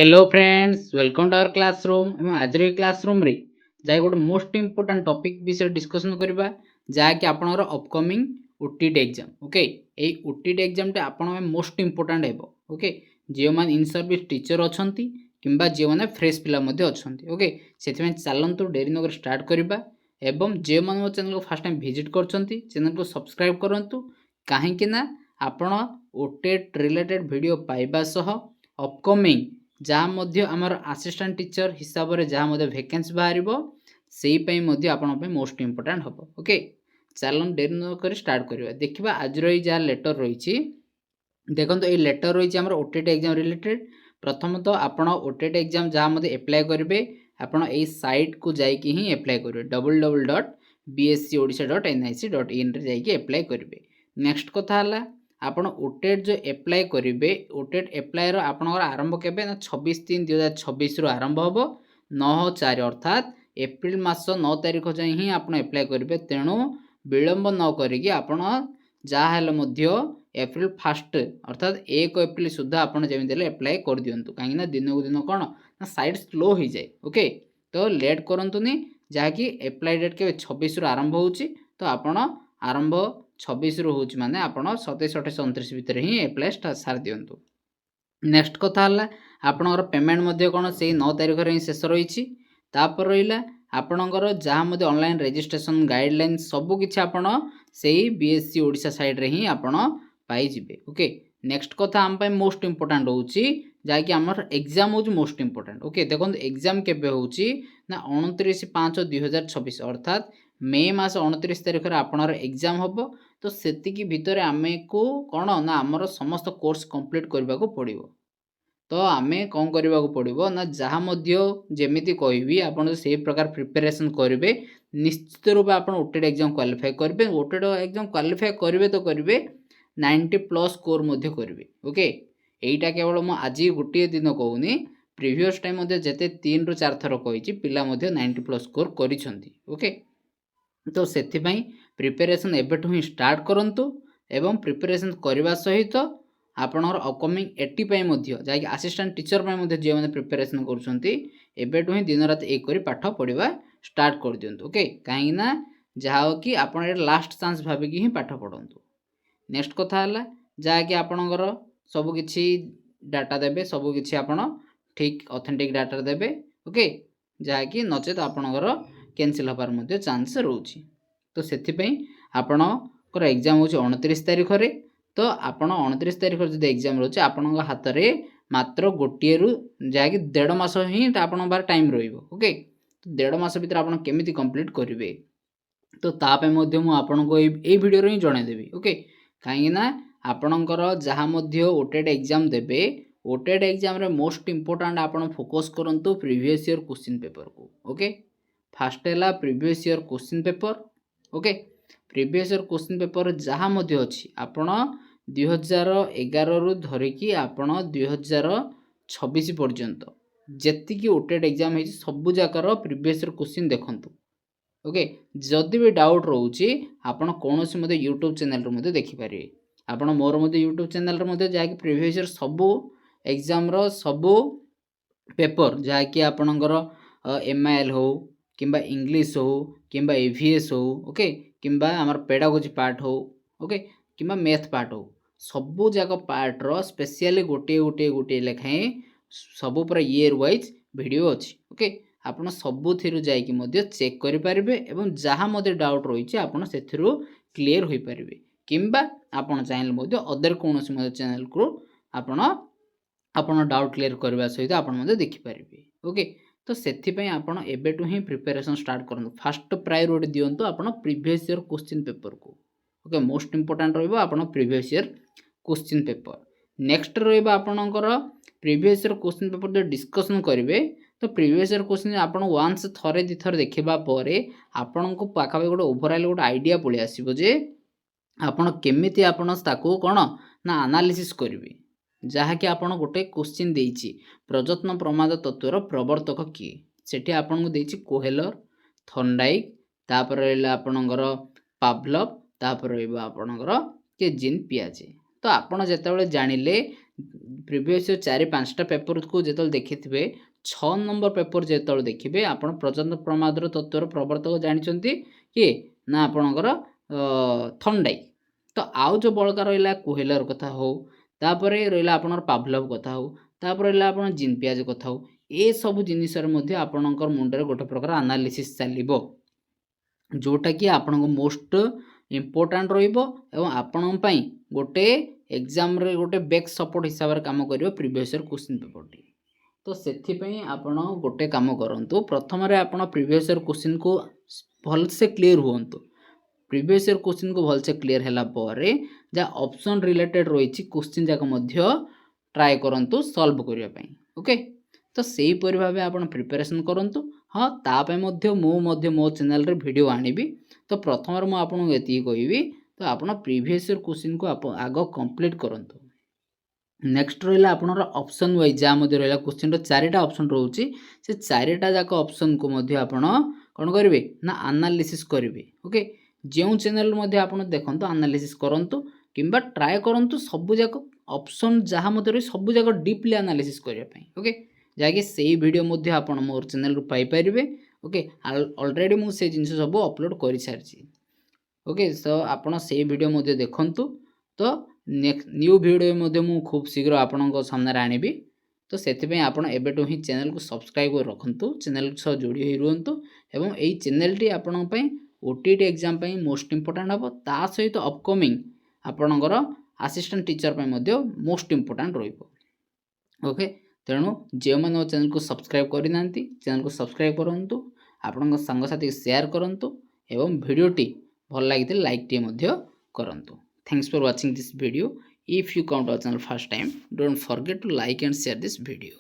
Hello friends welcome to our classroom आज classroom रे जाय गोटे मोस्ट इंपोर्टेंट टॉपिक विषय डिस्कशन करबा जाकि आपनर अपकमिंग ओटीटी एग्जाम ओके ए ओटीटी एग्जाम टे आपन में मोस्ट इंपोर्टेंट हेबो ओके जे मान इन सर्विस टीचर अछंती किंबा जे माने फ्रेश पिला मध्ये अछंती ओके सेति में चलंतु डेरी नगर स्टार्ट करबा एवं जे मान मो चैनल को फर्स्ट टाइम विजिट करछंती चैनल को सब्सक्राइब करंतु काहे कि ना आपण ओटीटी रिलेटेड वीडियो पाइबा सह अपकमिंग जहाँ मध्य आमर असिस्टेंट टीचर हिसाब से जहाँ मध्य वैकेंसी बाहर से आपण मोस्ट इंपोर्टेंट हम ओके चलन डेरी नक स्टार्ट करवा देखा आज जहाँ लेटर रही देखो ये लेटर रही आम ओटीटी एग्जाम रिलेटेड प्रथम तो आप ओटीटी एग्जाम जहाँ मध्य एप्लाय करेंगे आपड़ ये सैट को जाकि ही एप्लाय करेंगे www.bscodsha.nic.in जाकि एप्लाय करेंगे नेक्स्ट कथा आपण ओटेट जो एप्लाय करेंगे ओटेट एप्लायर आपणकर आरंभ केबे ना 26/3/2026 रु आरंभ हम 9/4 अर्थात एप्रिल मास 9 तारिख जाए ही आप एप्लाय करेंगे तेणु विलंब न करिकी आपण जहाँ हेले मध्य एप्रिल 1 अर्थात 1 एप्रिल सुधा आपड़ जमी एप्लाय कर दिंतु कहीं दिन को दिन कौन ना साइट स्लो हो जाए ओके तो लेट करंतुनी जहाँकि एप्लाय डेट के 26 रु आरंभ होची तो आपण आरंभ 26 रु होची माने आपण 27 28 29 भितर ही एप्लाय सार दिंतु नेक्स्ट कथा है आपणकर पेमेंट मध्य कौन से 9 तारिख रे ही शेष रही तापर रहा आपणकर जहाँ मध्य ऑनलाइन रजिस्ट्रेशन गाइडलाइन सबू किछि आपण से बीएससी ओडिशा साइड रे ही आपण पाई जिवे ओके नेक्स्ट कथा आम मोस्ट इंपोर्टेंट होची जहाँकि आमर एग्जाम हो मोस्ट इंपोर्टेंट ओके देखो एग्जाम केबे होची ना 29/5/2026 अर्थात मे मास 29 तारिख रे आपणर एग्जाम हम तो सेतिकी भितर आमे को कौन ना आमर समस्त कोर्स कंप्लीट करने को पड़ो तो आमे कौन करने को पड़ो ना जहाँ जमीती कहबी आपड़ से प्रकार प्रिपेरेसन करेंगे निश्चित रूप आप ओटेट एग्जाम क्वालिफाई करेंगे ओटेट एग्जाम क्वालिफाई करेंगे तो करेंगे 90+ स्कोर करेंगे ओके यहीटा केवल मुझे आज गोटे दिन कहूनी प्रिवियस टाइम जिते 3 ରୁ 4 थर कही पिला 90+ स्कोर करिसेंती ओके तो से प्रिपेरेसन एबेठु ही स्टार्ट करंतु एवं प्रिपेरेसन करने सहित आपणर अपकमिंग 80 जहाँकि असिस्टेंट टीचर जो मैंने प्रिपेरेसन करेबेठु ही दिन रात एक पाठ पढ़ा स्टार्ट कर दिंतु ओके कहीं जहाँ कि आप लास्ट चांस भाविकी ही पाठ पढ़ंतु नेक्स्ट कथा है जहाँकि आपणकर सबकि डाटा देवे सबकि आप ठीक ऑथेंटिक डाटा देवे ओके जहाँकि नचेत आपणकर कैंसिल हबार चांस रोचे तो से आपणकर एग्जाम हो 29 तारिख रे तो आपण 29 तारिख जो एग्जाम रोचे आपण हाथ में मात्र गोटे रु जहाँकि 1.5 मास ही आपण बार टाइम रोके तो 1.5 मास भर आप केमी कंप्लीट करेंगे तो ताप आपन को ये वीडियो ही जनईदेवी ओके कहीं आपणकर जहाँ ओटेट एग्जाम देवे ओटेट एग्जाम रे मोस्ट इंपोर्टेंट आपन फोकस करंतु प्रीवियस ईयर क्वेश्चन पेपर को ओके फास्ट है previous year question paper okay previous year question paper जहाँ अच्छी आपण 2011 रु धरिकी आपण 2026 पर्यंत जेतिकी ओटेट एग्जाम है सबू जाकर प्रीवियस ईयर क्वेश्चन देखंतु ओके जदि भी डाउट रोचे आपण कौन से यूट्यूब चैनल रे देखिपारे आपण मोर यूट्यूब चैनल रे जहाँकि प्रीवियस ईयर सबू एग्जाम रो सबू पेपर जहाँकि आपणकर MIL हो किंबा इंग्लिश हो किंबा EVS हो ओके किंबा आमर पेडागोजी पार्ट हो ओके किंबा मैथ पार्ट हो सबू जाक पार्ट रो स्पेशली गोटे गोटे गोटे लेखाएं सबू पूरा ईयर वाइज वीडियो अच्छी ओके आपन सबू थी जाकि चेक करेंगे एवं जहाँ डाउट रही आपन से क्लीयर हो पारे किंबा आपन चाहिए अदर कौन चैनल को आपन डाउट क्लीयर करने सहित आपन देखिपारे ओके तो से आपन एबेटू ही प्रिपेरेसन स्टार्ट करूँ फास्ट प्रायोरिटी दिंतु आपन प्रीवियस ईयर क्वेश्चन पेपर को ओके मोस्ट इंपोर्टेंट रहा previous year question paper next रहा आपणकर प्रीवियस ईयर क्वेश्चन पेपर जो डिस्कसन करेंगे तो प्रीवियस ईयर क्वेश्चन आपन वन्स थरे दी थर देखा आपण को पाखापाखि गोटे ओभरऑल गोटे आइडिया पलि आसो जे आपन केमिति आपन ताकू कौन ना एनालिसिस करेंगे जहाँकि आपन गोटे क्वेश्चन देछि प्रजत्न प्रमाद तत्वर प्रवर्तक किए सेठी आपन को देछि कोहेलर थर्नडाइक तापर रहिला आपनकर पावलव तापर रहइबा आपनकर के जीन पियाजे तो आपन जेतेबेले जानिले प्रीवियस ईयर 4-5टा पेपर को जो देखिथे 6 नंबर पेपर जो देखिए आप प्रचंड प्रमादर तत्वर प्रवर्तक जानते किए ना आपणकर थंडाई। तो आउ जो बड़का रहा कोहेलर कथा हो तापर रहा आपणकर पाभलव कथा हो तापर रहा आप जिन पियाज कथा हो ए सब जिनसर आपणकर मुंडे गोटे प्रकार एनालिसिस चलो जोटा कि आपण मोस्ट इम्पोर्टाट रहा गोटे एग्जाम रे गोटे बैक सपोर्ट हिसाब से कम कर previous year question paper T. तो से आपण गोटे कम करूँ प्रथम आप प्रीवियस ईयर क्वेश्चन को भल से क्लीयर हूँ प्रीवियस ईयर क्वेश्चन को भल से क्लीयर है जहाँ ऑप्शन रिलेटेड रही क्वेश्चन जाक ट्राए करूँ सॉल्व करने। ओके तो सही परि भाव आप प्रिपरेशन करूँ। हाँ तापाई मो चैनल रे वीडियो आनी। तो प्रथम मुझे ये कहबी तो आप प्रीवियस ईयर क्वेश्चन को आप आग कंप्लीट करूँ। नेक्स्ट रहा आप ऑप्शन वाइज जहाँ रहा क्वेश्चन 4टा ऑप्शन रोचे से 4टा जाक ऑप्शन को आप कौन करेंगे ना एनालिसिस करेंगे। ओके जो चैनल आप देखो एनालिसिस करूँ कि ट्राए करूँ सबू जाक ऑप्शन जहाँ रही सबू जाक डीपली एनालिसिस करने। ओके जहाँकि से वीडियो आप मोर चैनल रू पाइपर। ओके ऑलरेडी मुझे जिन सब अपलोड कर सारी। ओके तो आपड़ से वीडियो देखूँ। तो नेक्स्ट न्यू वीडियो मु खूब शीघ्र आपण सामने आनी। तो से एबेटू ही चैनल को सब्सक्राइब कर रखु चैनल सह जोड़ी रुहतु एवं यही चैनल आपण ओटीटी एग्जाम मोस्ट इम्पोर्टाट हम ता सहित अपकमिंग आपणकर असिस्टेंट टीचर मोस्ट इम्पोर्टाट रही। ओके तेणु जो मैंने चैनल को सब्सक्राइब करना चैनल को सब्सक्राइब करूँ आपण सांगसाथी शेयर करूँ एवं वीडियोटी भल लगी लाइक टी करूँ। Thanks for watching this video. If you come to our channel first time, don't forget to like and share this video.